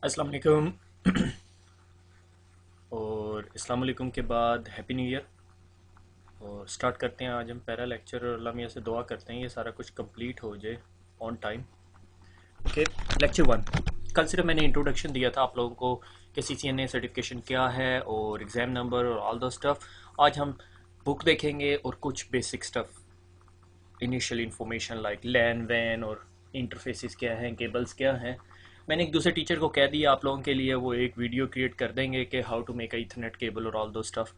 अस्सलाम वालेकुम। और अस्सलाम वालेकुम के बाद हैप्पी न्यू ईयर। और स्टार्ट करते हैं आज हम पहला लेक्चर और अल्लाह मियाँ से दुआ करते हैं ये सारा कुछ कंप्लीट हो जाए on time. Okay. Lecture one. कल सिर्फ मैंने इंट्रोडक्शन दिया था आप लोगों को कि CCNA सर्टिफिकेशन क्या है और एग्ज़ाम नंबर और ऑल द स्टफ। आज हम बुक देखेंगे और कुछ basic stuff, initial information like LAN वैन और इंटरफेसेस क्या हैं, केबल्स क्या हैं। मैंने एक दूसरे टीचर को कह दिया आप लोगों के लिए वो एक वीडियो क्रिएट कर देंगे कि how to make a Ethernet cable और ऑल दो स्टफ।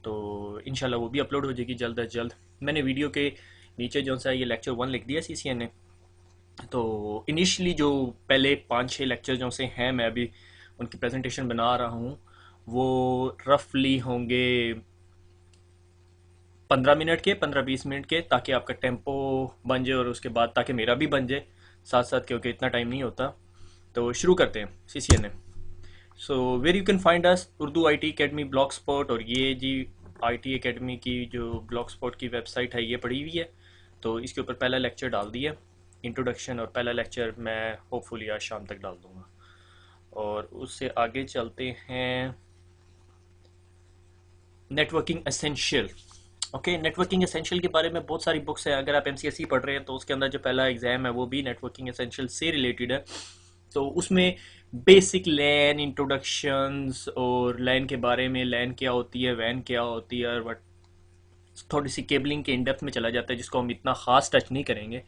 तो इंशाल्लाह वो भी अपलोड हो जाएगी जल्द अज जल्द। मैंने वीडियो के नीचे जो सा ये लेक्चर वन लिख दिया CCNA। तो इनिशियली जो पहले 5-6 लेक्चर जो से हैं मैं अभी उनकी प्रेजेंटेशन बना रहा हूँ, वो रफली होंगे 15 मिनट के, 15-20 मिनट के, ताकि आपका टेम्पो बन जाए और उसके बाद ताकि मेरा भी बन जाए साथ साथ, क्योंकि इतना टाइम नहीं होता। तो शुरू करते हैं CCNA। So where you can find us Urdu IT academy Blogspot. और ये जी IT अकेडमी की जो ब्लॉग स्पॉट की वेबसाइट है ये पड़ी हुई है। तो इसके ऊपर पहला लेक्चर डाल दिया इंट्रोडक्शन, और पहला लेक्चर मैं होपफुली आज शाम तक डाल दूँगा। और उससे आगे चलते हैं networking essential. Okay, networking essential के बारे में बहुत सारी बुक्स हैं। अगर आप MCSE पढ़ रहे हैं तो उसके अंदर जो पहला एग्जाम है वो भी नेटवर्किंग एसेंशियल से रिलेटेड है। तो उसमें बेसिक लैन इंट्रोडक्शंस और लैन के बारे में, लैन क्या होती है, वैन क्या होती है, और थोड़ी सी केबलिंग के इन डेप्थ में चला जाता है जिसको हम इतना खास टच नहीं करेंगे।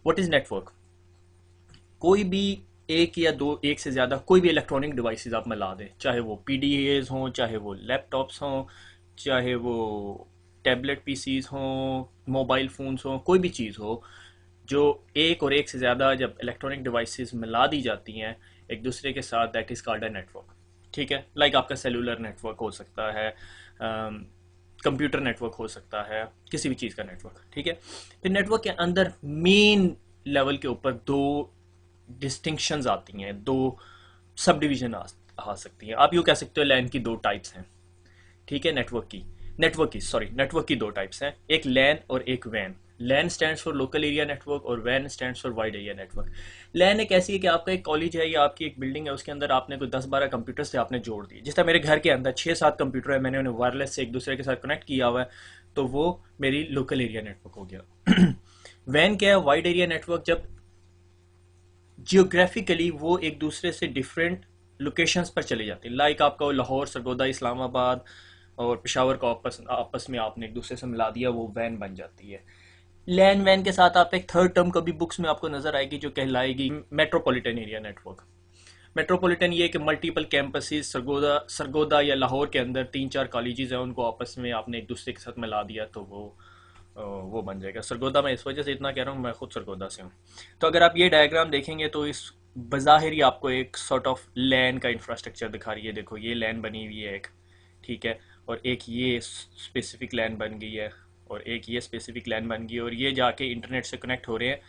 What is network? कोई भी एक या दो, एक से ज़्यादा कोई भी इलेक्ट्रॉनिक डिवाइसेस आप मिला दें, चाहे वो PDAs हों, चाहे वो लैपटॉप्स हों, चाहे वो टैबलेट PCs हों, मोबाइल फ़ोन्स हों, कोई भी चीज़ हो जो एक और एक से ज़्यादा जब इलेक्ट्रॉनिक डिवाइसेस मिला दी जाती हैं एक दूसरे के साथ, that is called a network. ठीक है, लाइक आपका सेलुलर नेटवर्क हो सकता है, कंप्यूटर नेटवर्क हो सकता है, किसी भी चीज़ का नेटवर्क। ठीक है, फिर नेटवर्क के अंदर मेन लेवल के ऊपर दो डिस्टिंक्शंस आती हैं, दो सब डिवीजन आ सकती हैं। आप यूँ कह सकते हो लैन की दो टाइप्स हैं। ठीक है, नेटवर्क की दो टाइप्स हैं, एक लैन और एक वैन। LAN stands for local area network और वैन stands for wide area network. LAN एक ऐसी है कि आपका एक कॉलेज है या आपकी एक बिल्डिंग है, उसके अंदर आपने कोई 10-12 कंप्यूटर से आपने जोड़ दिए। जिस तरह मेरे घर के अंदर 6-7 कंप्यूटर है, मैंने उन्हें वायरलेस से एक दूसरे के साथ कनेक्ट किया हुआ है, तो वो मेरी लोकल एरिया नेटवर्क हो गया। वैन क्या है? Wide area network. जब जियोग्राफिकली वो एक दूसरे से डिफरेंट लोकेशंस पर चले जाते हैं, लाइक आपका लाहौर, सरगोदा, इस्लामाबाद और पेशावर को आपस आपस में आपने एक दूसरे से मिला दिया, वो वैन बन जाती है। लैन वैन के साथ आप एक थर्ड टर्म कभी बुक्स में आपको नजर आएगी जो कहलाएगी मेट्रोपॉलिटन एरिया नेटवर्क। मेट्रोपॉलिटन ये कि मल्टीपल कैंपसेस, सरगोदा सरगोदा या लाहौर के अंदर 3-4 कॉलेजेस हैं, उनको आपस में आपने एक दूसरे के साथ मिला दिया तो वो बन जाएगा। सरगोदा मैं इस वजह से इतना कह रहा हूँ, मैं खुद सरगोदा से हूँ। तो अगर आप ये डायग्राम देखेंगे तो इस बज़ाहिर ही आपको एक सॉर्ट ऑफ लैन का इंफ्रास्ट्रक्चर दिखा रही है। देखो ये लैन बनी हुई है एक, ठीक है, और एक ये स्पेसिफिक लैन बन गई है, और एक ये स्पेसिफिक लैन बन गई है, और ये जाके इंटरनेट से कनेक्ट हो रहे हैं,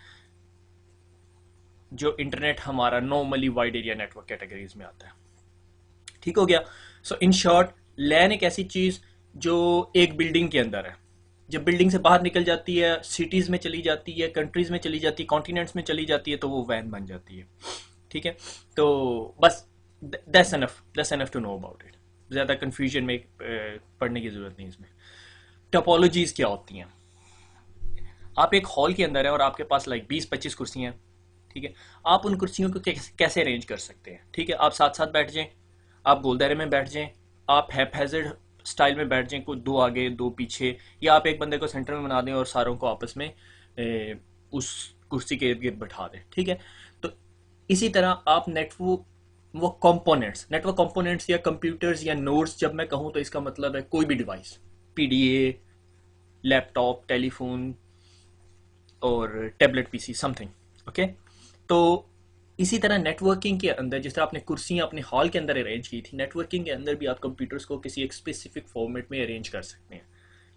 जो इंटरनेट हमारा normally wide area network categories में आता है। ठीक हो गया। सो इन शॉर्ट, लैन एक ऐसी चीज जो एक बिल्डिंग के अंदर है, जब बिल्डिंग से बाहर निकल जाती है, सिटीज में चली जाती है, कंट्रीज में चली जाती है, कॉन्टिनेंट्स में चली जाती है, तो वो वैन बन जाती है। ठीक है, तो बस that's enough to know about it. ज़्यादा कन्फ्यूजन में पढ़ने की ज़रूरत नहीं इसमें। टोपोलॉजीज क्या होती हैं? आप एक हॉल के अंदर है और आपके पास लाइक 20-25 कुर्सियाँ हैं। ठीक है, आप उन कुर्सियों को कैसे अरेंज कर सकते हैं? ठीक है, आप साथ साथ बैठ जाएं, आप गोल दायरे में बैठ जाएं, आप हैphazard स्टाइल में बैठ जाएं, कोई दो आगे दो पीछे, या आप एक बंदे को सेंटर में बना दें और सारों को आपस में उस कुर्सी के इर्द गिर्द बैठा दें। ठीक है, तो इसी तरह आप नेटवर्क कंपोनेंट्स या कंप्यूटर्स या नोड्स, जब मैं कहूँ तो इसका मतलब है कोई भी डिवाइस, PDA, लैपटॉप, टेलीफोन और टैबलेट PC समथिंग। ओके, तो इसी तरह नेटवर्किंग के अंदर जिस तरह आपने कुर्सियां अपने हॉल के अंदर अरेंज की थी, नेटवर्किंग के अंदर भी आप कंप्यूटर्स को किसी एक स्पेसिफिक फॉर्मेट में अरेंज कर सकते हैं।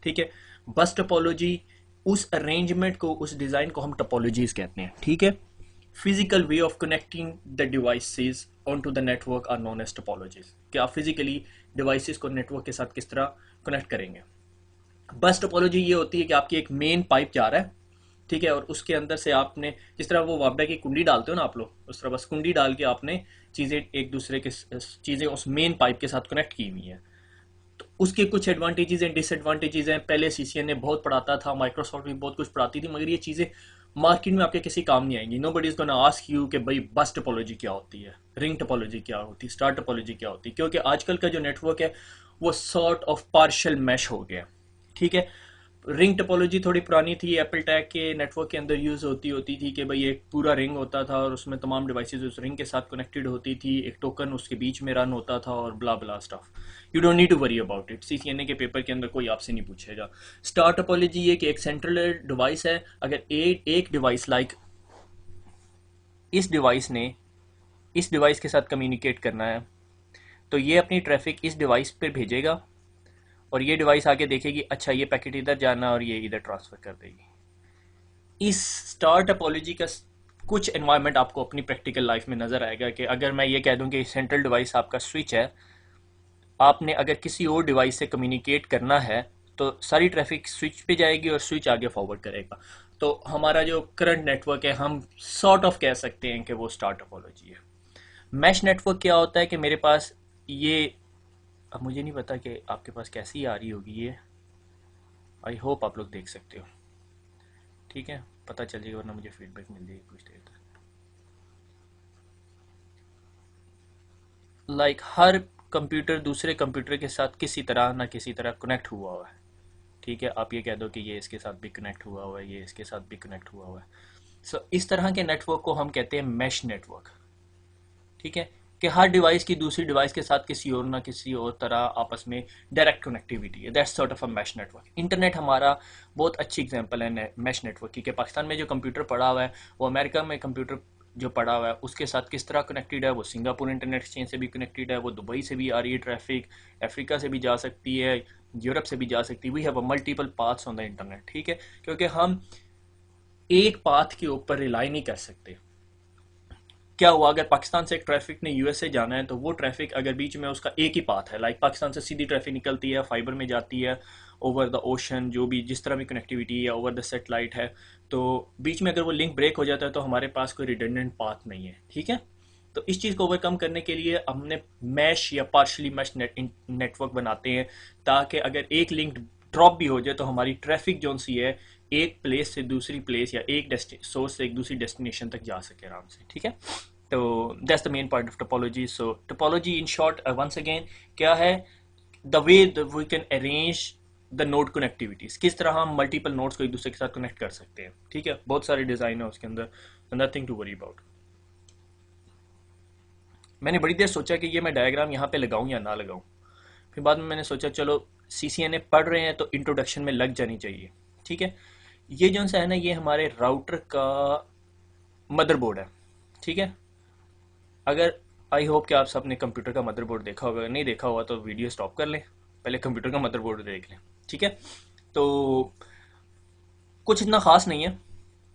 ठीक है, बस टोपोलॉजी, उस अरेंजमेंट को, उस डिज़ाइन को हम टोपोलॉजीज कहते हैं। ठीक है, physical way of connecting the devices on to the network are known as topologies, कि आप फिजिकली डिवाइसेस को नेटवर्क के साथ किस तरह कनेक्ट करेंगे। बस टोपोलॉजी ये होती है कि आपकी एक मेन पाइप जा रहा है, ठीक है, और उसके अंदर से आपने जिस तरह वो वापडा की कुंडी डालते हो ना आप लोग, उस तरह बस कुंडी डाल के आपने चीज़ें एक दूसरे के चीज़ें उस मेन पाइप के साथ कनेक्ट की हुई हैं। तो उसके कुछ एडवांटेजेस हैं, डिसएडवांटेजेस हैं। पहले सीसीएन ने बहुत पढ़ाता था, माइक्रोसॉफ्ट भी बहुत कुछ पढ़ाती थी, मगर ये चीज़ें मार्केट में आपके किसी काम नहीं आएंगी। Nobody is gonna ask you कि भाई बस टोपोलॉजी क्या होती है, रिंग टोपोलॉजी क्या होती है, स्टार टोपोलॉजी क्या होती है, क्योंकि आजकल का जो नेटवर्क है वो सॉर्ट ऑफ पार्शियल मैश हो गया। ठीक है, रिंग टोपोलॉजी थोड़ी पुरानी थी, एप्पल टैग के नेटवर्क के अंदर यूज होती थी कि भाई एक पूरा रिंग होता था और उसमें तमाम डिवाइसेस उस रिंग के साथ कनेक्टेड होती थी, एक टोकन उसके बीच में रन होता था और blah blah stuff. You don't need to worry about it, CCNA के पेपर के अंदर कोई आपसे नहीं पूछेगा। स्टार टोपोलॉजी ये कि एक सेंट्रल डिवाइस है, अगर एक डिवाइस लाइक इस डिवाइस ने इस डिवाइस के साथ कम्युनिकेट करना है, तो ये अपनी ट्रैफिक इस डिवाइस पर भेजेगा और ये डिवाइस आके देखेगी अच्छा ये पैकेट इधर जाना और ये इधर ट्रांसफर कर देगी। इस स्टार टोपोलॉजी का कुछ एनवायरनमेंट आपको अपनी प्रैक्टिकल लाइफ में नजर आएगा कि अगर मैं ये कह दूं कि सेंट्रल डिवाइस आपका स्विच है, आपने अगर किसी और डिवाइस से कम्युनिकेट करना है तो सारी ट्रैफिक स्विच पे जाएगी और स्विच आगे फॉरवर्ड करेगा। तो हमारा जो करंट नेटवर्क है हम सॉर्ट ऑफ कह सकते हैं कि वो स्टार टोपोलॉजी है। मैश नेटवर्क क्या होता है कि मेरे पास ये, अब मुझे नहीं पता कि आपके पास कैसी आ रही होगी ये, आई होप आप लोग देख सकते हो। ठीक है, पता चल जाएगा वरना मुझे फीडबैक मिल जाएगी कुछ देर तक। हर कंप्यूटर दूसरे कंप्यूटर के साथ किसी तरह ना किसी तरह कनेक्ट हुआ है। ठीक है, आप ये कह दो कि ये इसके साथ भी कनेक्ट हुआ है, ये इसके साथ भी कनेक्ट हुआ है। सो इस तरह के नेटवर्क को हम कहते हैं मैश नेटवर्क। ठीक है, कि हर डिवाइस की दूसरी डिवाइस के साथ किसी और ना किसी और तरह आपस में डायरेक्ट कनेक्टिविटी है। That's sort of a mesh network. Internet हमारा बहुत अच्छी एग्जांपल है मैश नेटवर्क की, कि पाकिस्तान में जो कंप्यूटर पड़ा हुआ है वो अमेरिका में कंप्यूटर जो पड़ा हुआ है उसके साथ किस तरह कनेक्टेड है। वो सिंगापुर इंटरनेट एक्सचेंज से भी कनेक्टेड है, वो दुबई से भी आ रही है ट्रैफिक, अफ्रीका से भी जा सकती है, यूरोप से भी जा सकती है। We have a multiple paths on the internet. ठीक है, क्योंकि हम एक पाथ के ऊपर रिलाई नहीं कर सकते। क्या हुआ, अगर पाकिस्तान से एक ट्रैफिक ने यूएसए जाना है तो वो ट्रैफिक अगर बीच में उसका एक ही पाथ है, लाइक पाकिस्तान से सीधी ट्रैफिक निकलती है, फाइबर में जाती है, ओवर द ओशन जो भी जिस तरह भी कनेक्टिविटी है, ओवर द सेटेलाइट है, तो बीच में अगर वो लिंक ब्रेक हो जाता है तो हमारे पास कोई रिडंडेंट पाथ नहीं है। ठीक है, तो इस चीज़ को ओवरकम करने के लिए हमने मैश या पार्शली मैश नेटवर्क बनाते हैं, ताकि अगर एक लिंक ड्रॉप भी हो जाए तो हमारी ट्रैफिक जो सी है एक प्लेस से दूसरी प्लेस या एक सोर्स से एक दूसरी डेस्टिनेशन तक जा सके आराम से। ठीक है, तो that's the main point of topology. So topology in short once again क्या है, the way we can arrange the node connectivities, किस तरह हम मल्टीपल नोड्स को एक दूसरे के साथ कनेक्ट कर सकते हैं। ठीक है, बहुत सारे डिजाइन है उसके अंदर, नथिंग टू वरी अबाउट। मैंने बड़ी देर सोचा कि ये मैं डायग्राम यहाँ पे लगाऊं या ना लगाऊं, फिर बाद में मैंने सोचा चलो सीसीएनए पढ़ रहे हैं तो इंट्रोडक्शन में लग जानी चाहिए। ठीक है, ये जो सा है ना ये हमारे राउटर का मदरबोर्ड है। ठीक है, अगर आई होप कि आप सब ने कंप्यूटर का मदरबोर्ड देखा होगा, नहीं देखा होगा तो वीडियो स्टॉप कर लें, पहले कंप्यूटर का मदरबोर्ड देख लें। ठीक है, तो कुछ इतना खास नहीं है,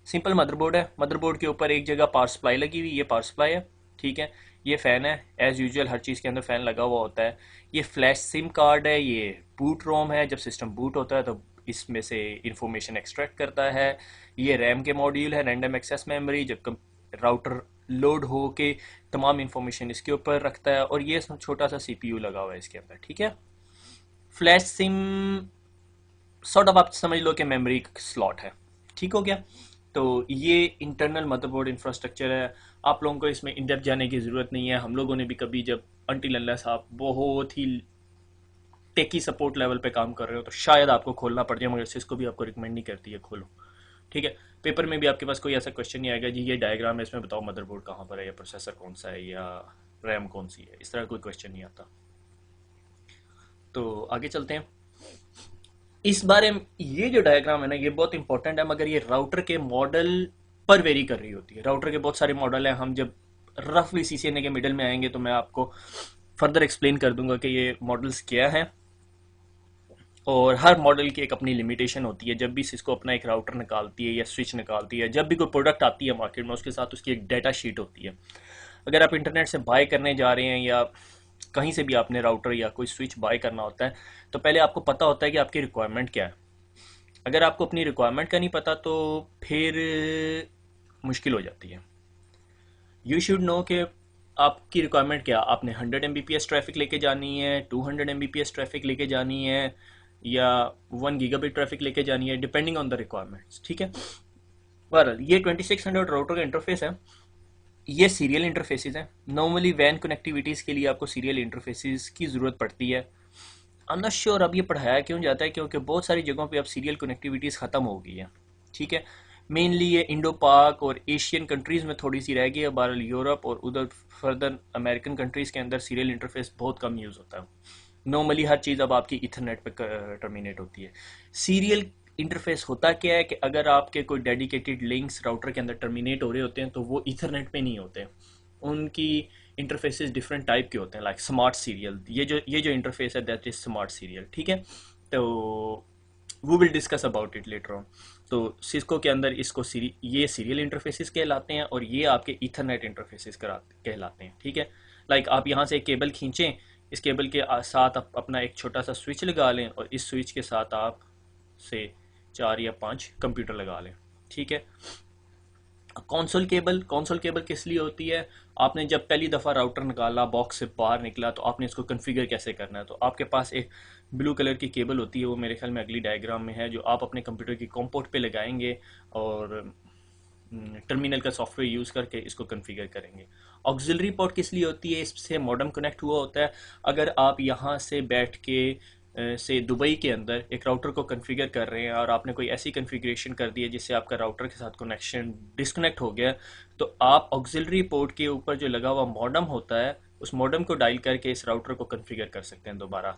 सिंपल मदरबोर्ड है। मदरबोर्ड के ऊपर एक जगह पावर सप्लाई लगी हुई, ये पावर सप्लाई है। ठीक है, ये फ़ैन है, एज़ यूजुअल हर चीज़ के अंदर फ़ैन लगा हुआ होता है। ये फ्लैश सिम कार्ड है, ये बूट रोम है, जब सिस्टम बूट होता है तो इसमें से इंफॉर्मेशन एक्सट्रैक्ट करता है। ये रैम के मॉड्यूल है, रैंडम एक्सेस मेमोरी, जब राउटर लोड हो के तमाम इंफॉर्मेशन इसके ऊपर रखता है। और ये छोटा सा सीपीयू लगा हुआ है इसके अंदर। ठीक है, फ्लैश सिम सॉर्ट ऑफ आप समझ लो कि मेमोरी स्लॉट है। ठीक हो गया, तो ये इंटरनल मदरबोर्ड इंफ्रास्ट्रक्चर है। आप लोगों को इसमें इन डेप्थ जाने की ज़रूरत नहीं है। हम लोगों ने भी कभी जब अनटिल अनलेस आप बहुत ही टेकी सपोर्ट लेवल पे काम कर रहे हो तो शायद आपको खोलना पड़ जाए, मगर सिस्को भी आपको रिकमेंड नहीं करती है खोलो। ठीक है, पेपर में भी आपके पास कोई ऐसा क्वेश्चन नहीं आएगा जी ये डायग्राम है इसमें बताओ मदरबोर्ड कहाँ पर है या प्रोसेसर कौन सा है या रैम कौन सी है, इस तरह कोई क्वेश्चन नहीं आता। तो आगे चलते हैं। इस बारे में ये जो डायग्राम है ना ये बहुत इंपॉर्टेंट है, मगर ये राउटर के मॉडल पर वेरी कर रही होती है। राउटर के बहुत सारे मॉडल हैं, हम जब रफली सीसीएनए के मिडल में आएंगे तो मैं आपको फर्दर एक्सप्लेन कर दूंगा कि ये मॉडल्स क्या हैं, और हर मॉडल की एक अपनी लिमिटेशन होती है। जब भी सिस्को अपना एक राउटर निकालती है या स्विच निकालती है, जब भी कोई प्रोडक्ट आती है मार्केट में उसके साथ उसकी एक डाटा शीट होती है। अगर आप इंटरनेट से बाय करने जा रहे हैं या कहीं से भी आपने राउटर या कोई स्विच बाय करना होता है तो पहले आपको पता होता है कि आपकी रिक्वायरमेंट क्या है। अगर आपको अपनी रिक्वायरमेंट का नहीं पता तो फिर मुश्किल हो जाती है। यू शुड नो कि आपकी रिक्वायरमेंट क्या, आपने 100 Mbps ट्रैफिक लेके जानी है, 200 Mbps ट्रैफिक लेके जानी है, या 1 गीगाबिट ट्रैफिक लेके जानी है, डिपेंडिंग ऑन द रिक्वायरमेंट्स, ठीक है। बहरहाल ये 2600 राउटर का इंटरफेस है। ये सीरियल इंटरफेसेस हैं। नॉर्मली वैन कनेक्टिविटीज़ के लिए आपको सीरियल इंटरफेसेस की ज़रूरत पड़ती है। आई एम नॉट श्योर अब ये पढ़ाया क्यों जाता है, क्योंकि बहुत सारी जगहों पे अब सीरियल कनेक्टिविटीज़ ख़त्म हो गई है, ठीक है। मेनली ये इंडो पाक और एशियन कंट्रीज़ में थोड़ी सी रह गई है। बहरहाल यूरोप और उधर फर्दर अमेरिकन कंट्रीज़ के अंदर सीरियल इंटरफेस बहुत कम यूज़ होता है। नॉर्मली हर चीज़ अब आपकी इथरनेट पे टर्मिनेट होती है। सीरियल इंटरफेस होता क्या है कि अगर आपके कोई डेडिकेटेड लिंक्स राउटर के अंदर टर्मिनेट हो रहे होते हैं तो वो इथरनेट पे नहीं होते, उनकी इंटरफेसेस डिफरेंट टाइप के होते हैं, लाइक स्मार्ट सीरियल। ये जो इंटरफेस है दैट इज स्मार्ट सीरियल, ठीक है। तो वो will discuss about it later on. तो सिस्को के अंदर इसको ये सीरियल इंटरफेसेस कहलाते हैं और ये आपके इथरनेट इंटरफेसेस कहलाते हैं, ठीक है। लाइक आप यहाँ से एक केबल खींचें, इस केबल के साथ आप अपना एक छोटा सा स्विच लगा लें और इस स्विच के साथ आप से 4 या 5 कंप्यूटर लगा लें, ठीक है। कंसोल केबल किस लिए होती है, आपने जब पहली दफ़ा राउटर निकाला, बॉक्स से बाहर निकला, तो आपने इसको कॉन्फ़िगर कैसे करना है। तो आपके पास एक ब्लू कलर की केबल होती है, वो मेरे ख्याल में अगली डायग्राम में है, जो आप अपने कंप्यूटर की कॉम पोर्ट पे लगाएंगे और टर्मिनल का सॉफ्टवेयर यूज़ करके इसको कॉन्फ़िगर करेंगे। ऑक्सिलरी पोर्ट किस लिए होती है, इससे मॉडेम कनेक्ट हुआ होता है। अगर आप यहाँ से बैठ के से दुबई के अंदर एक राउटर को कॉन्फ़िगर कर रहे हैं और आपने कोई ऐसी कॉन्फ़िगरेशन कर दी है जिससे आपका राउटर के साथ कनेक्शन डिस्कनेक्ट हो गया, तो आप ऑक्सिलरी पोर्ट के ऊपर जो लगा हुआ मॉडेम होता है, उस मॉडेम को डायल करके इस राउटर को कॉन्फ़िगर कर सकते हैं दोबारा।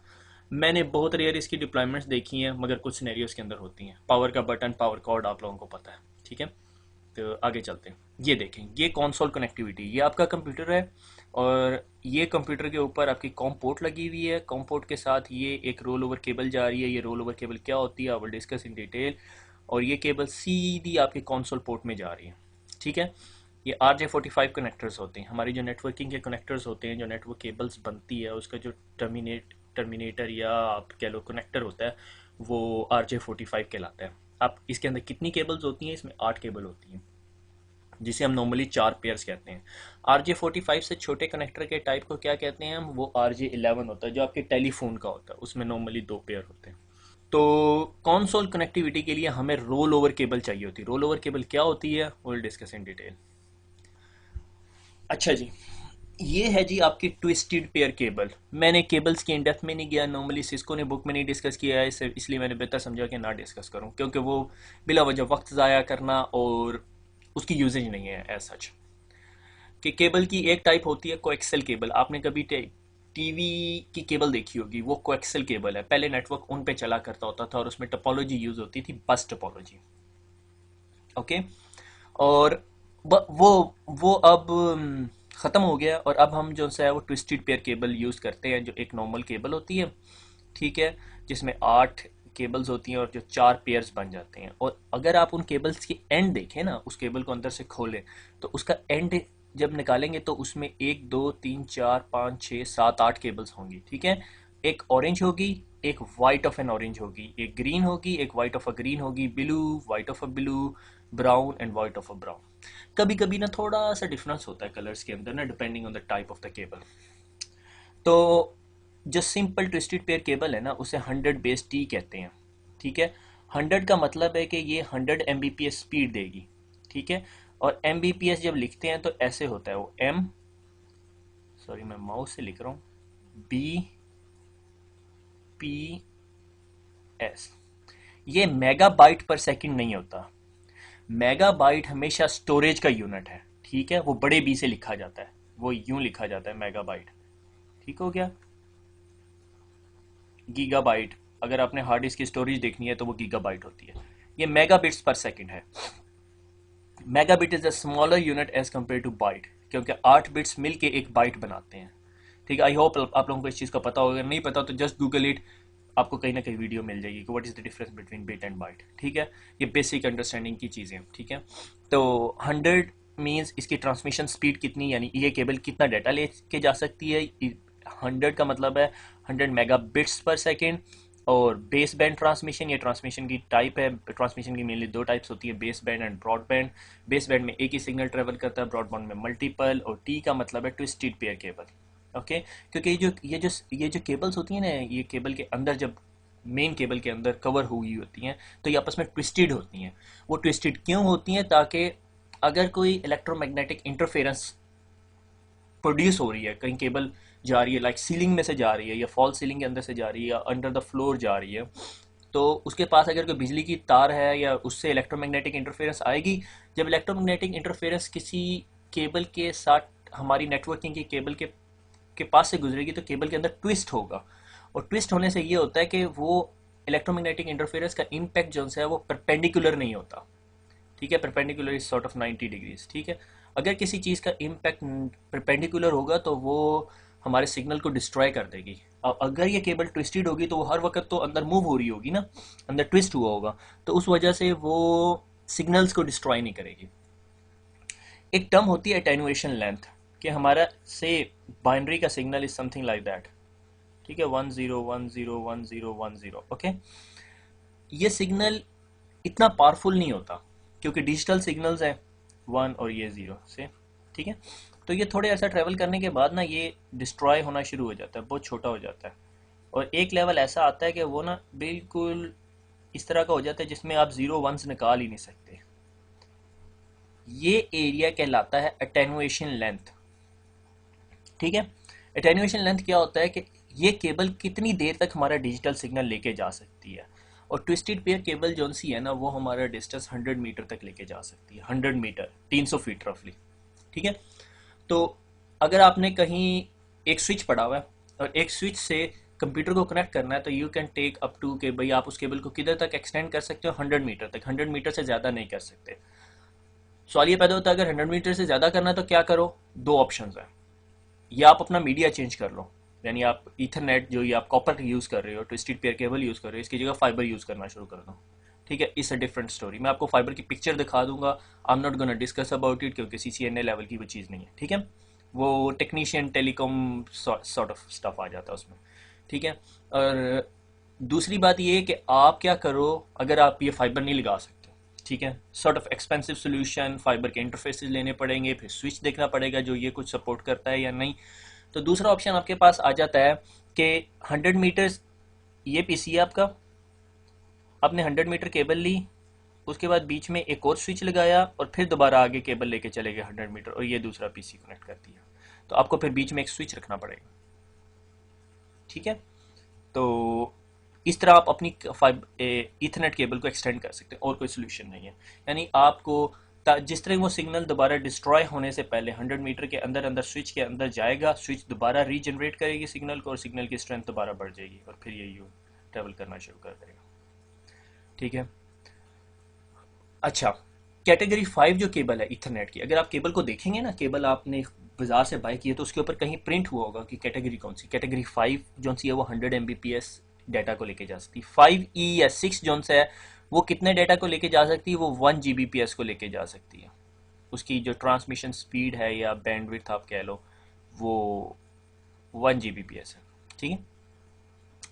मैंने बहुत रेयर इसकी डिप्लॉयमेंट्स देखी हैं, मगर कुछ सिनेरियोस के अंदर होती हैं। पावर का बटन, पावर कॉर्ड आप लोगों को पता है, ठीक है। तो आगे चलते हैं। ये देखें, ये कंसोल कनेक्टिविटी, ये आपका कंप्यूटर है और ये कंप्यूटर के ऊपर आपकी कॉम पोर्ट लगी हुई है। कॉम पोर्ट के साथ ये एक रोल ओवर केबल जा रही है। ये रोल ओवर केबल क्या होती है, I will discuss in detail. और ये केबल सीधी आपके कंसोल पोर्ट में जा रही है, ठीक है। ये RJ45 कनेक्टर्स होते हैं, हमारी जो नेटवर्किंग के कनेक्टर्स होते हैं, जो नेटवर्क केबल्स बनती है उसका जो टर्मिनेटर या आप कह लो कनेक्टर होता है, वो RJ45 कहलाता है। आप इसके अंदर कितनी केबल्स होती हैं, इसमें 8 केबल होती हैं, जिसे हम नॉर्मली 4 पेयर्स कहते हैं। RJ45 से छोटे कनेक्टर के टाइप को क्या कहते हैं हम, वो RJ11 होता है, जो आपके टेलीफोन का होता है, उसमें नॉर्मली 2 पेयर होते हैं। तो कंसोल कनेक्टिविटी के लिए हमें रोल ओवर केबल चाहिए होती है। रोल ओवर केबल क्या होती है, वो विल डिस्कस इन डिटेल। अच्छा जी, ये है जी आपकी ट्विस्टेड पेयर केबल। मैंने केबल्स की इन डेप्थ में नहीं गया, नॉर्मली सिस्को ने बुक में नहीं डिस्कस किया है, इसलिए मैंने बेहतर समझा कि ना डिस्कस करूं, क्योंकि वो बिला वजह वक्त ज़ाया करना और उसकी यूजेज नहीं है एज सच। कि केबल की एक टाइप होती है कोएक्सल केबल। आपने कभी टीवी की केबल देखी होगी, वो कोएक्सल केबल है। पहले नेटवर्क उन पे चला करता होता था और उसमें टोपोलॉजी यूज होती थी, बस टोपोलॉजी, ओके। और वो अब ख़त्म हो गया और अब हम जो है वो ट्विस्टेड पेयर केबल यूज़ करते हैं, जो एक नॉर्मल केबल होती है, ठीक है, जिसमें 8 केबल्स होती हैं और जो 4 पेयर्स बन जाते हैं। और अगर आप उन केबल्स की एंड देखें ना, उस केबल को अंदर से खोलें, तो उसका एंड जब निकालेंगे तो उसमें 1 2 3 4 5 6 7 8 केबल्स होंगी, ठीक है। एक ऑरेंज होगी, एक वाइट ऑफ एन ऑरेंज होगी, एक ग्रीन होगी, एक वाइट ऑफ अ ग्रीन होगी, blue, white of a blue, brown and white of a brown. कभी कभी ना थोड़ा सा डिफरेंस होता है कलर्स के अंदर ना, depending on the type of the cable. तो जो सिंपल ट्विस्टेड पेयर केबल है ना, उसे 100 बेस टी कहते हैं, ठीक है। 100 का मतलब है कि ये 100 Mbps स्पीड देगी, ठीक है। और Mbps जब लिखते हैं तो ऐसे होता है, वो सॉरी मैं माउस से लिख रहा हूँ, BPS। ये मेगाबाइट पर सेकंड नहीं होता। मेगाबाइट हमेशा स्टोरेज का यूनिट है, ठीक है। वो बड़े बी से लिखा जाता है, वो यूं लिखा जाता है मेगाबाइट, ठीक हो गया। गीगाबाइट, अगर आपने हार्ड डिस्क की स्टोरेज देखनी है तो वो गीगाबाइट होती है। ये मेगाबिट्स पर सेकंड है। Megabit is a smaller unit as compare to byte, क्योंकि 8 बिट्स मिलके एक बाइट बनाते हैं, ठीक है। आई होप आप लोगों को इस चीज़ का पता होगा, नहीं पता तो जस्ट गूगल इट, आपको कहीं ना कहीं वीडियो मिल जाएगी कि what is the difference between bit and byte, ठीक है। ये बेसिक अंडरस्टैंडिंग की चीज़ें, ठीक है। तो 100 मीन्स इसकी ट्रांसमिशन स्पीड कितनी, यानी ये केबल कितना डाटा ले के जा सकती है। 100 का मतलब है 100 मेगाबिट्स पर सेकेंड। और बेस बैंड ट्रांसमिशन, ये ट्रांसमिशन की टाइप है। ट्रांसमिशन की मेनली दो टाइप्स होती है, base band and broadband. Base band में एक ही सिग्नल ट्रेवल करता है, ब्रॉडबैंड में मल्टीपल। और टी का मतलब है ट्विस्टेड पेयर केबल। ओके, क्योंकि ये जो केबल्स होती हैं ना, ये केबल के अंदर जब मेन केबल के अंदर कवर हुई होती हैं तो ये आपस में ट्विस्टेड होती हैं। वो ट्विस्टेड क्यों होती हैं? ताकि अगर कोई इलेक्ट्रोमैग्नेटिक इंटरफेरेंस प्रोड्यूस हो रही है, कहीं केबल जा रही है, लाइक सीलिंग में से जा रही है या फॉल सीलिंग के अंदर से जा रही है या अंडर द फ्लोर जा रही है, तो उसके पास अगर कोई बिजली की तार है या उससे इलेक्ट्रोमैग्नेटिक इंटरफेरेंस आएगी। जब इलेक्ट्रोमैग्नेटिक इंटरफेरेंस किसी केबल के साथ हमारी नेटवर्किंग की केबल के पास से गुजरेगी तो केबल के अंदर ट्विस्ट होगा। और ट्विस्ट होने से ये होता है कि वो इलेक्ट्रोमैग्नेटिक इंटरफेरेंस का इम्पैक्ट जो है वो परपेंडिकुलर नहीं होता। ठीक है, perpendicular is sort of 90 degrees. ठीक है, अगर किसी चीज़ का इम्पैक्ट परपेंडिकुलर होगा तो वो हमारे सिग्नल को डिस्ट्रॉय कर देगी। अब अगर ये केबल ट्विस्टेड होगी तो वो हर वक्त तो अंदर मूव हो रही होगी ना, अंदर ट्विस्ट हुआ होगा, तो उस वजह से वो सिग्नल्स को डिस्ट्रॉय नहीं करेगी। एक टर्म होती है एटेन्युएशन लेंथ, कि हमारा से बाइनरी का signal is something like that. ठीक है, 10101010। ओके, ये सिग्नल इतना पावरफुल नहीं होता क्योंकि डिजिटल सिग्नल्स हैं 1 और ये 0 से। ठीक है, तो ये थोड़े ऐसा ट्रैवल करने के बाद ना ये डिस्ट्रॉय होना शुरू हो जाता है, बहुत छोटा हो जाता है। और एक लेवल ऐसा आता है कि वो ना बिल्कुल इस तरह का हो जाता है जिसमें आप 0 1s निकाल ही नहीं सकते। ये एरिया कहलाता है अटेन्युएशन लेंथ। ठीक है, अटेन्युएशन लेंथ क्या होता है कि ये केबल कितनी देर तक हमारा डिजिटल सिग्नल लेके जा सकती है। और ट्विस्टेड पेयर केबल जो सी है ना, वो हमारा डिस्टेंस 100 मीटर तक लेके जा सकती है। 100 मीटर 300 फीट रफली। ठीक है, तो अगर आपने कहीं एक स्विच पड़ा हुआ है और एक स्विच से कंप्यूटर को कनेक्ट करना है तो you can take up to के भाई आप उस केबल को किधर तक एक्सटेंड कर सकते हो, 100 मीटर तक। 100 मीटर से ज़्यादा नहीं कर सकते। सवाल ये पैदा होता है अगर 100 मीटर से ज़्यादा करना है तो क्या करो? दो ऑप्शन है, या आप अपना मीडिया चेंज कर लो, यानी आप ईथरनेट जो ये आप कॉपर यूज़ कर रहे हो, ट्विस्टेड पेयर केबल यूज़ कर रहे हो, इसकी जगह फाइबर यूज़ करना शुरू कर दो। ठीक है, इट्स अ डिफरेंट स्टोरी। मैं आपको फाइबर की पिक्चर दिखा दूंगा। I am not gonna discuss about it क्योंकि CCNA लेवल की वो चीज़ नहीं है। ठीक है, वो technician telecom sort of stuff आ जाता है उसमें। ठीक है, और दूसरी बात ये है कि आप क्या करो अगर आप ये फाइबर नहीं लगा सकते। ठीक है, sort of expensive solution, fibre के इंटरफेसेस लेने पड़ेंगे, फिर स्विच देखना पड़ेगा जो ये कुछ सपोर्ट करता है या नहीं। तो दूसरा ऑप्शन आपके पास आ जाता है कि 100 मीटर्स ये पीसी है आपका, आपने 100 मीटर केबल ली, उसके बाद बीच में एक और स्विच लगाया और फिर दोबारा आगे केबल लेके चले गए 100 मीटर और ये दूसरा पीसी कनेक्ट कर दिया। तो आपको फिर बीच में एक स्विच रखना पड़ेगा। ठीक है, तो इस तरह आप अपनी ईथरनेट केबल को एक्सटेंड कर सकते हैं, और कोई सोल्यूशन नहीं है। यानी आपको जिस तरह वो सिग्नल दोबारा डिस्ट्रॉय होने से पहले 100 मीटर के अंदर अंदर स्विच के अंदर जाएगा, स्विच दोबारा रीजनरेट करेगी सिग्नल को और सिग्नल की स्ट्रेंथ दोबारा बढ़ जाएगी और फिर ये यू ट्रेवल करना शुरू कर देगा। ठीक है, अच्छा, कैटेगरी 5 जो केबल है ईथरनेट की, अगर आप केबल को देखेंगे ना, केबल आपने बाजार से बाय की है तो उसके ऊपर कहीं प्रिंट हुआ होगा कि कैटेगरी कौन सी। कैटेगरी 5 जो सी है वो 100 Mbps डाटा को लेके जा सकती है। 5E या 6 जो है वो कितने डाटा को लेके जा सकती है? वो 1 Gbps को लेके जा सकती है। उसकी जो ट्रांसमिशन स्पीड है या बैंडविड्थ आप कह लो, वो 1 Gbps है। ठीक है,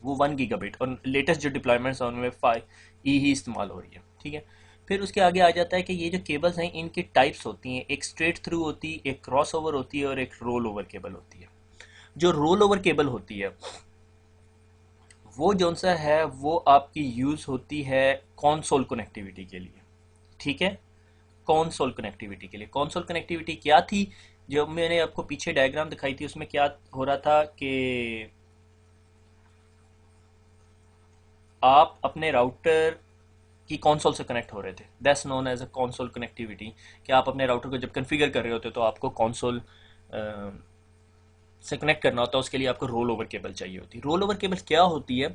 वो 1 गीगाबिट, और लेटेस्ट जो डिप्लॉयमेंट्स हैं उनमें 5E ही इस्तेमाल हो रही है। ठीक है, फिर उसके आगे आ जाता है कि ये जो केबल्स हैं इनकी टाइप्स होती हैं, एक स्ट्रेट थ्रू होती है, एक क्रॉस ओवर होती है और एक रोल ओवर केबल होती है। जो रोल ओवर केबल होती है वो जौन सा है वो आपकी यूज़ होती है कॉन्सोल कनेक्टिविटी के लिए। ठीक है, कॉन्सोल कनेक्टिविटी के लिए। कॉन्सोल कनेक्टिविटी क्या थी? जो मैंने आपको पीछे डायग्राम दिखाई थी उसमें क्या हो रहा था कि आप अपने राउटर की कॉन्सोल से कनेक्ट हो रहे थे। That's known as a console connectivity, कि आप अपने राउटर को जब कॉन्फ़िगर कर रहे होते तो आपको कॉन्सोल से कनेक्ट करना होता है, उसके लिए आपको रोल ओवर केबल चाहिए होती है। रोल ओवर केबल क्या होती है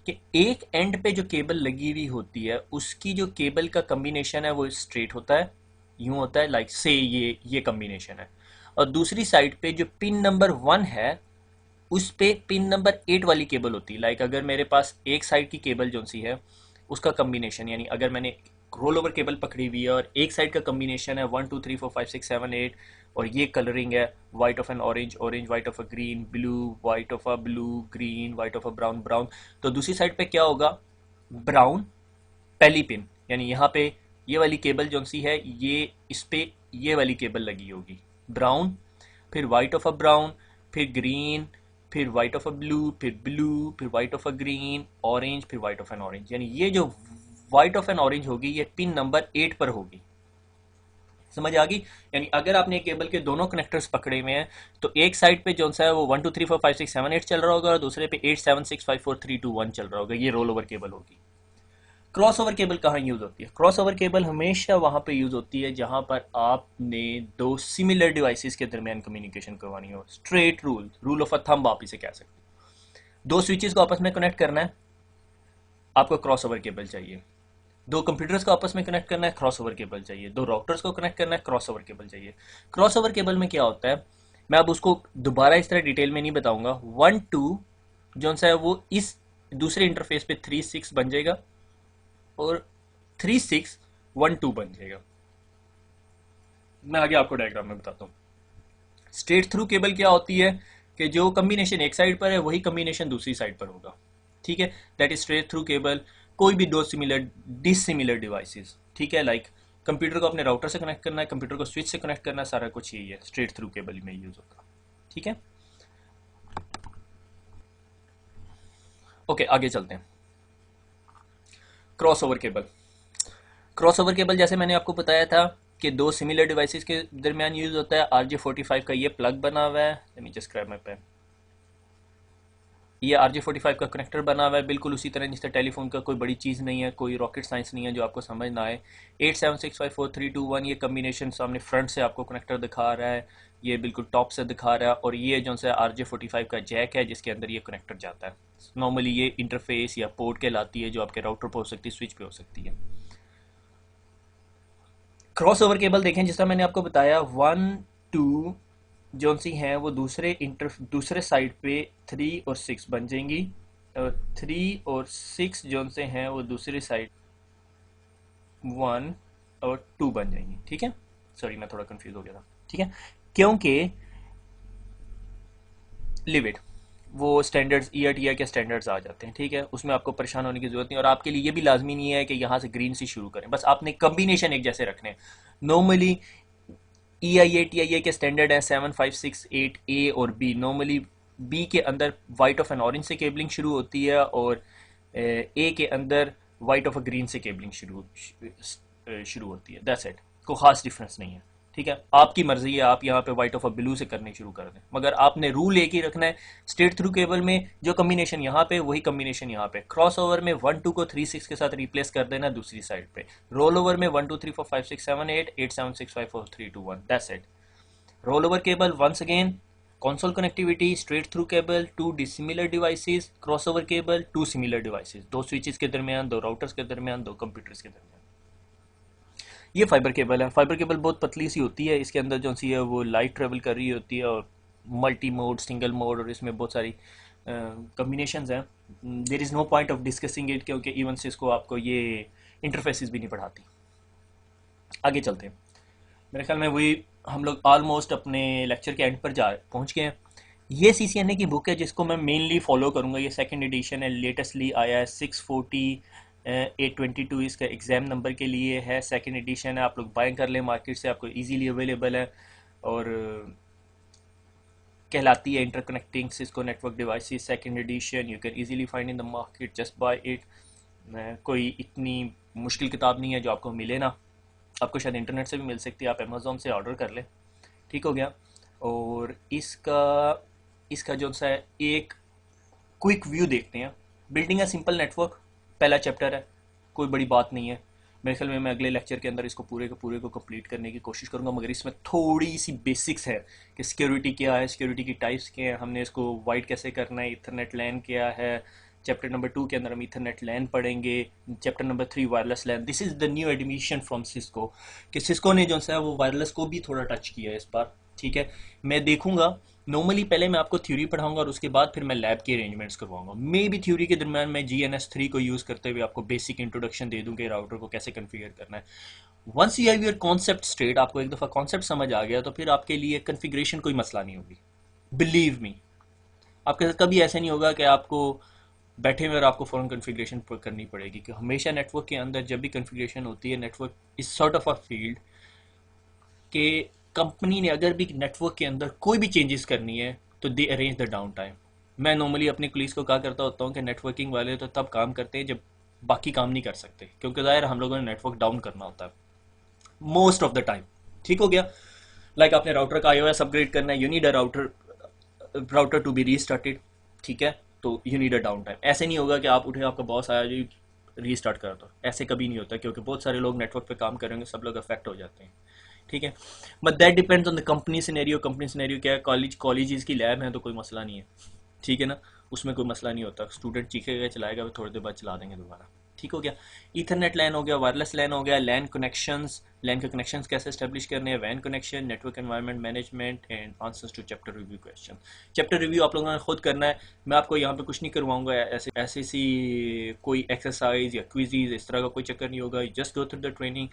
कि एक एंड पे जो केबल लगी हुई होती है उसकी जो केबल का कम्बिनेशन है वो स्ट्रेट होता है, यूं होता है, लाइक से ये कम्बिनेशन है। और दूसरी साइड पे जो पिन नंबर 1 है उस पे पिन नंबर 8 वाली केबल होती है। लाइक अगर मेरे पास एक साइड की केबल जो सी है उसका कम्बिनेशन, यानी अगर मैंने रोल ओवर केबल पकड़ी हुई है और एक साइड का कम्बिनेशन है 1 2 3 4 5 6 7 8 और ये कलरिंग है white of N orange, orange white of a green, blue white of a blue, green white of a brown, brown. तो दूसरी साइड पे क्या होगा, ब्राउन पहली पिन, यानी यहाँ पे ये वाली केबल जो सी है ये इस पे ये वाली केबल लगी होगी, ब्राउन, फिर वाइट ऑफ अ ब्राउन, फिर ग्रीन, फिर वाइट ऑफ अ ब्लू, फिर ब्लू, फिर white of a green, orange, फिर वाइट ऑफ एन ऑरेंज। यानी ये जो वाइट ऑफ एन ऑरेंज होगी ये पिन नंबर 8 पर होगी। समझ आ गई? यानी अगर आपने केबल के दोनों कनेक्टर्स पकड़े हुए हैं तो एक साइड पे जो सा है वो 1 2 3 4 5 6 7 8 चल रहा होगा और दूसरे पे 8 7 6 5 4 3 2 1 चल रहा होगा। ये रोल ओवर केबल होगी। क्रॉस ओवर केबल कहाँ यूज होती है? क्रॉस ओवर केबल हमेशा वहां पे यूज होती है जहां पर आपने दो सिमिलर डिवाइसेस के दरमियान कम्युनिकेशन करवानी हो। Straight rule of a thumb आप इसे कह सकते हो। दो स्विचेस को आपस में कनेक्ट करना है, आपको क्रॉस ओवर केबल चाहिए। दो कंप्यूटर्स को आपस में कनेक्ट करना है, क्रॉस ओवर केबल चाहिए। दो राउटर्स को कनेक्ट करना है, क्रॉस ओवर केबल चाहिए। क्रॉस ओवर केबल में क्या होता है, मैं अब उसको दोबारा इस तरह डिटेल में नहीं बताऊंगा। 1 2 जो सा है वो इस दूसरे इंटरफेस पे 3 6 बन जाएगा और 3 6 1 2 बन जाएगा। मैं आगे आपको डायग्राम में बताता हूँ। स्ट्रेट थ्रू केबल क्या होती है कि जो कम्बिनेशन एक साइड पर है वही कम्बिनेशन दूसरी साइड पर होगा। ठीक है, that is straight through cable. कोई भी दो सिमिलर डिसिमिलर डिवाइसेस, ठीक है, लाइक कंप्यूटर को अपने राउटर से कनेक्ट करना है, कंप्यूटर को स्विच से कनेक्ट करना है, सारा कुछ यही है, स्ट्रेट थ्रू केबल में यूज होगा। ठीक है, ओके आगे चलते हैं। Cross over cable. Cross over cable जैसे मैंने आपको बताया था कि दो सिमिलर डिवाइसेस के दरमियान यूज होता है। RJ45 का ये प्लग बना हुआ है, let me just grab my pen. ये RJ45 का कनेक्टर बना हुआ है, बिल्कुल उसी तरह जिस तरह टेलीफोन का, कोई बड़ी चीज़ नहीं है, कोई रॉकेट साइंस नहीं है जो आपको समझ ना आए। 8 7 6 5 4 3 2 1 ये कम्बिनेशन सामने फ्रंट से आपको कनेक्टर दिखा रहा है, ये बिल्कुल टॉप से दिखा रहा है, और ये जो सा RJ45 का जैक है जिसके अंदर ये कनेक्टर जाता है। नॉर्मली ये इंटरफेस या पोर्ट कहलाती है जो आपके राउटर पर हो सकती है, स्विच पे हो सकती है। क्रॉस ओवर केबल देखें, जिस तरह मैंने आपको बताया 1 2 जौन सी हैं वो दूसरे साइड पे 3 और 6 बन जाएंगी, और 3 और 6 जौन से हैं वो दूसरी साइड 1 और 2 बन जाएंगी। ठीक है, सॉरी मैं थोड़ा कंफ्यूज हो गया था। ठीक है, क्योंकि लिमिट वो स्टैंडर्ड्स ERTI के स्टैंडर्ड्स आ जाते हैं। ठीक है, उसमें आपको परेशान होने की जरूरत नहीं, और आपके लिए ये भी लाजमी नहीं है कि यहाँ से ग्रीन से शुरू करें, बस आपने कम्बिनेशन एक जैसे रखने हैं। नॉर्मली EIA TIA के स्टैंडर्ड है 7 5 6 8 A और B। नॉर्मली B के अंदर वाइट ऑफ एन ऑरेंज से केबलिंग शुरू होती है और A के अंदर वाइट ऑफ अ ग्रीन से केबलिंग शुरू होती है। दैट्स इट, कोई खास डिफरेंस नहीं है। ठीक है, आपकी मर्जी है, आप यहाँ पे वाइट ऑफ अ ब्लू से करने शुरू कर दें, मगर आपने रूल एक ही रखना है। स्ट्रेट थ्रू केबल में जो कम्बिनेशन यहाँ पे वही कम्बिनेशन यहाँ पे। क्रॉस ओवर में 1 2 को 3 6 के साथ रिप्लेस कर देना दूसरी साइड पे। रोल ओवर में 1 2 3 4 5 6 7 8 8 7 6 5 4 3 2 1, that's it. Roll over cable once again, console connectivity, straight through cable, two dissimilar devices, crossover cable, two similar devices, दो स्विचेस के दरमियान, दो राउटर्स के दरमियान, दो कंप्यूटर्स के दरमियान। ये फाइबर केबल है। फाइबर केबल बहुत पतली सी होती है, इसके अंदर जो सी है वो लाइट ट्रेवल कर रही होती है और मल्टी मोड, सिंगल मोड, और इसमें बहुत सारी कम्बिनेशंस हैं। There is no point of discussing it, क्योंकि इवन से इसको आपको ये इंटरफेसेस भी नहीं पढ़ाती। आगे चलते हैं। मेरे ख्याल में वही हम लोग ऑलमोस्ट अपने लेक्चर के एंड पर जा पहुंच गए हैं। ये CCNA की बुक है जिसको मैं मेनली फॉलो करूंगा। ये सेकंड एडिशन है, लेटेस्टली आया है, 640 822 इसका एग्ज़ाम नंबर के लिए है। सेकंड एडिशन है, आप लोग बाय कर लें मार्केट से, आपको इजीली अवेलेबल है, और कहलाती है interconnecting Cisco network devices second edition. You can easily find in the market, just by it. कोई इतनी मुश्किल किताब नहीं है जो आपको मिले ना, आपको शायद इंटरनेट से भी मिल सकती है, आप अमेज़ोन से ऑर्डर कर लें। ठीक हो गया। और इसका जो सा है एक क्विक व्यू देखते हैं। बिल्डिंग अ सिंपल नेटवर्क पहला चैप्टर है, कोई बड़ी बात नहीं है। मेरे ख्याल में मैं अगले लेक्चर के अंदर इसको पूरे को कंप्लीट करने की कोशिश करूंगा, मगर इसमें थोड़ी सी बेसिक्स है कि सिक्योरिटी क्या है, सिक्योरिटी की टाइप्स क्या है, हमने इसको वाइड कैसे करना है, इथरनेट लैन क्या है। चैप्टर नंबर 2 के अंदर हम इथरनेट लैन पढ़ेंगे। Chapter number 3 wireless LAN. This is the new admission from Cisco, कि सिस्को ने जो है वो वायरलेस को भी थोड़ा टच किया है इस बार। ठीक है, मैं देखूंगा नॉर्मली पहले मैं आपको थ्योरी पढ़ाऊंगा और उसके बाद फिर मैं लैब के अरेंजमेंट्स करवाऊंगा। मे बी थ्योरी के दरम्यान मैं GNS3 को यूज़ करते हुए आपको बेसिक इंट्रोडक्शन दे दूं कि राउटर को कैसे कन्फिगर करना है। Once you have your concept straight, आपको एक दफ़ा कॉन्सेप्ट समझ आ गया तो फिर आपके लिए कन्फिग्रेशन कोई मसला नहीं होगी। बिलीव मी, आपके साथ कभी ऐसा नहीं होगा कि आपको बैठे हुए और आपको फ़ौरन कन्फिग्रेशन करनी पड़ेगी, कि हमेशा नेटवर्क के अंदर जब भी कन्फिग्रेशन होती है, network is sort of a field कि कंपनी ने अगर भी नेटवर्क के अंदर कोई भी चेंजेस करनी है तो दे अरेंज द डाउन टाइम। मैं नॉर्मली अपने कुलीग्स को कहा करता होता हूँ कि नेटवर्किंग वाले तो तब काम करते हैं जब बाकी काम नहीं कर सकते, क्योंकि ज़ाहिर हम लोगों ने नेटवर्क डाउन करना होता है मोस्ट ऑफ द टाइम। ठीक हो गया? लाइक आपने राउटर का iOS अपग्रेड करना है, you need a router to be restarted. ठीक है, तो you need a downtime. ऐसे नहीं होगा कि आप उठे आपका बॉस आया जी रीस्टार्ट कर दो, ऐसे कभी नहीं होता, क्योंकि बहुत सारे लोग नेटवर्क पे काम करेंगे, सब लोग अफेक्ट हो जाते हैं। ठीक है, but that depends on the company scenario. Company scenario क्या है, कॉलेजेस की लैब है तो कोई मसला नहीं है, ठीक है ना, उसमें कोई मसला नहीं होता, स्टूडेंट चीखेगा चलाएगा, फिर थोड़ी देर बाद चला देंगे दोबारा। ठीक हो गया? ईथरनेट लैन हो गया, वायरलेस लैन हो गया, लैन कनेक्शंस, लैन के कनेक्शंस कैसे स्टैब्लिश करने हैं, वैन connection, network environment management and answers to chapter review question. Chapter review आप लोगों ने खुद करना है, मैं आपको यहाँ पे कुछ नहीं करवाऊंगा, ऐसे ऐसे सी कोई एक्सरसाइज या क्विजीज इस तरह का कोई चक्कर नहीं होगा। Just go through the training,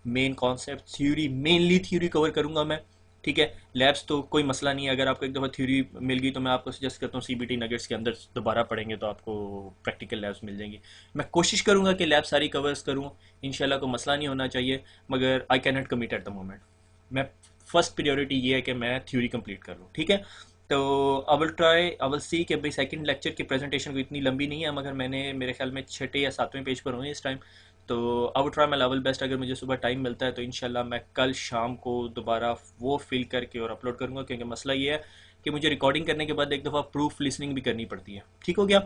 main concept, theory, mainly theory cover करूंगा मैं। ठीक है, लैब्स तो कोई मसला नहीं है, अगर आपको एक दफ़ा थ्योरी मिल गई तो मैं आपको सजेस्ट करता हूँ CBT नगेट्स के अंदर दोबारा पढ़ेंगे तो आपको प्रैक्टिकल लैब्स मिल जाएंगी। मैं कोशिश करूँगा कि लैब सारी कवर्स करूँ, इंशाल्लाह कोई मसला नहीं होना चाहिए, मगर I can not commit at the moment. मैं फर्स्ट प्रायोरिटी ये है कि मैं थ्योरी कंप्लीट कर लूँ। ठीक है, तो आई विल सी कि भाई सेकंड लेक्चर की प्रेजेंटेशन को इतनी लंबी नहीं है, मगर मैंने मेरे ख्याल में 6 या 7वें पेज पर हूँ इस टाइम, तो I would try my level best. अगर मुझे सुबह टाइम मिलता है तो इंशाल्लाह मैं कल शाम को दोबारा वो फिल करके और अपलोड करूँगा, क्योंकि मसला ये है कि मुझे रिकॉर्डिंग करने के बाद एक दफ़ा प्रूफ लिसनिंग भी करनी पड़ती है। ठीक हो गया?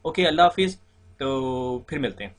ओके, अल्लाह हाफिज़, तो फिर मिलते हैं।